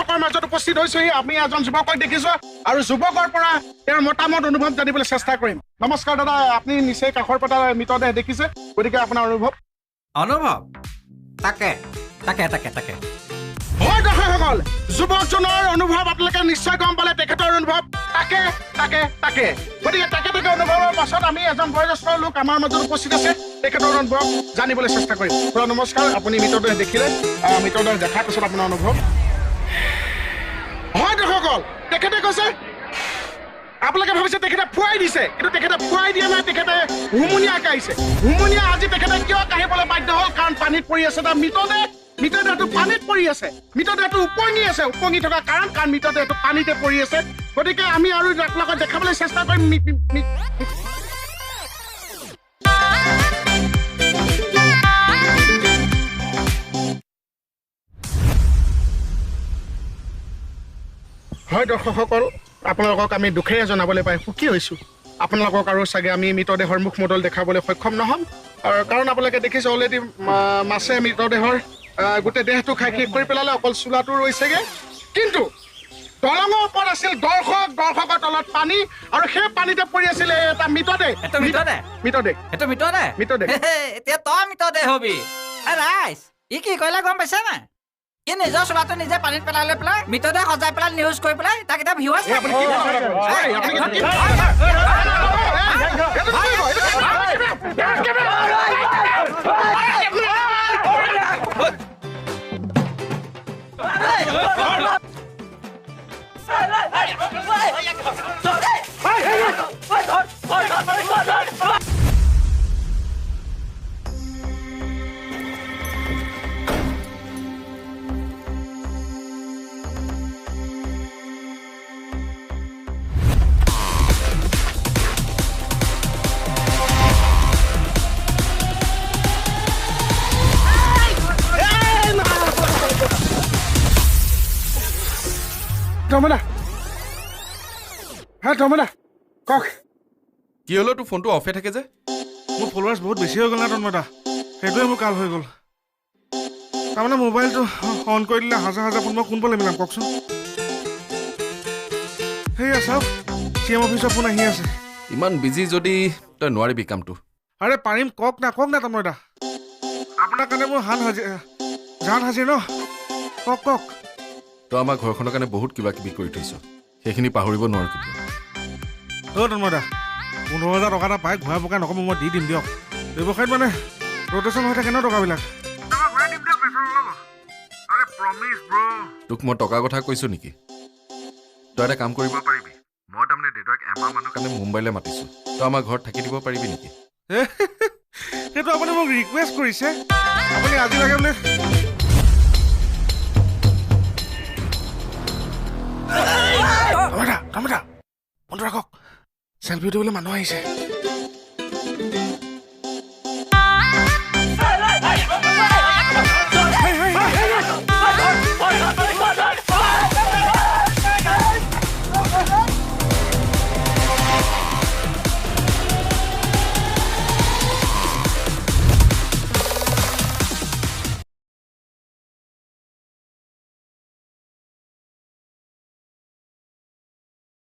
দৰ্শকৰ মাজত উপস্থিত হৈছোহি আমি এজন যুৱকক দেখিছো আৰু যুৱকৰ পৰা তেওঁৰ মতামত অনুভৱ জানিবলৈ চেষ্টা কৰিম নমস্কাৰ দাদা আপুনি নিশ্চয় কাষৰ পৰা মৃতদেহ দেখিছে গতিকে আপোনাৰ অনুভৱ তাকে হয় দৰ্শকসকল যুৱকজনৰ অনুভৱ আপোনালোকে নিশ্চয় গম পালে তেখেতৰ অনুভৱ তাকে গতিকে তাকে অনুভৱৰ পাছত আমি এজন বয়োজ্যেষ্ঠ লোক আমাৰ মাজত উপস্থিত আছে তেখেতৰ অনুভৱ জানিবলৈ চেষ্টা কৰিম নমস্কাৰ আপুনি মৃতদেহ দেখিলে মৃতদেহ দেখাৰ পাছত আপোনাৰ অনুভৱ হয় দৰ্শকসকল তেখেতে কৈছে আপোনালোকে ভাবিছে তেখেতে ফুৱাই দিছে কিন্তু তেখেতে ফুৱাই দিয়া নাই তেখেতে হুমুনিয়াকে আহিছে হুমুনিয়া আজি তেখেতে কিয় কাঢ়িবলৈ বাধ্য হ'ল কাৰণ পানীত পৰি আছে তাৰ মৃতদেহটো পানীত পৰি আছে মৃতদেহটো উপঙি থকা কাৰণ মৃতদেহটো পানীতে পৰি আছে গতিকে আমি আৰু আপোনালোকক দেখাবলৈ চেষ্টা কৰিম হয় দৰ্শকসকল আপোনালোকক আমি দুখেৰে জনাবলৈ পাই সুখী হৈছোঁ আপোনালোকক আৰু চাগে আমি মৃতদেহৰ মুখমণ্ডল দেখাবলৈ সক্ষম নহ'ম কাৰণ আপোনালোকে দেখিছে অলৰেডি মাছে মৃতদেহৰ গোটেই দেহটো খাই শেষ কৰি পেলালে অকল চোলাটো ৰৈছেগৈ কিন্তু দলঙৰ ওপৰত আছিল দৰ্শকৰ তলত পানী আৰু সেই পানীতে পৰি আছিলে এটা মৃতদেহ এতিয়া তই মৃতদেহ হবি ৰাইজ ই কি কৰিলে গম পাইছে নাই ই নিজৰ চোলাটো নিজে পানীত পেলাই লৈ পেলাই মৃতদেহ সজাই পেলাই নিউজ কৰি পেলাই তাক এতিয়া ভিউৱাৰ্ছ তমনা কওক কি হলো তোৰ ফোনটো অফে থাকে যে মোৰ ফলোৱাৰ্ছ বহুত বেছি হৈ গ'ল না তন্ময়দা সেইটোৱে মোৰ কাল হৈ গ'ল তাৰমানে মোবাইলটো অন কৰি দিলে হাজাৰ ফোন মই কোনফালে মিলাম কওকচোন সেয়া চাওক CM অফিচৰ ফোন আহি আছে ইমান বিজি যদি তই নোৱাৰিবি কামটো আৰে পাৰিম কওক না তন্ময়দা আপোনাৰ কাৰণে মোৰ জান হাজিৰ ন কওক তই আমাৰ ঘৰখনৰ কাৰণে বহুত কিবা কিবি কৰি থৈছ সেইখিনি পাহৰিব নোৱাৰো কেতিয়া তন্ময়দা 15,000 টকা এটা পাই ঘূৰাই পকাই নকম মই দি দিম দিয়ক ব্যৱসায়ত মানে ৰটেশ্যন হৈ থাকে ন টকাবিলাক তোক মই টকাৰ কথা কৈছো নেকি তই এটা কাম কৰিব পাৰিবি মই তাৰমানে দেউতাক এমাহ মানৰ কাৰণে মুম্বাইলৈ মাতিছো তই আমাৰ ঘৰত থাকি দিব পাৰিবি নেকি সেইটো আপুনি মোক ৰিকুৱেষ্ট কৰিছে আপুনি আজি লাগে বোলে টমেটা ফোনটো ৰাখক চেলফি উঠিবলৈ মানুহ আহিছে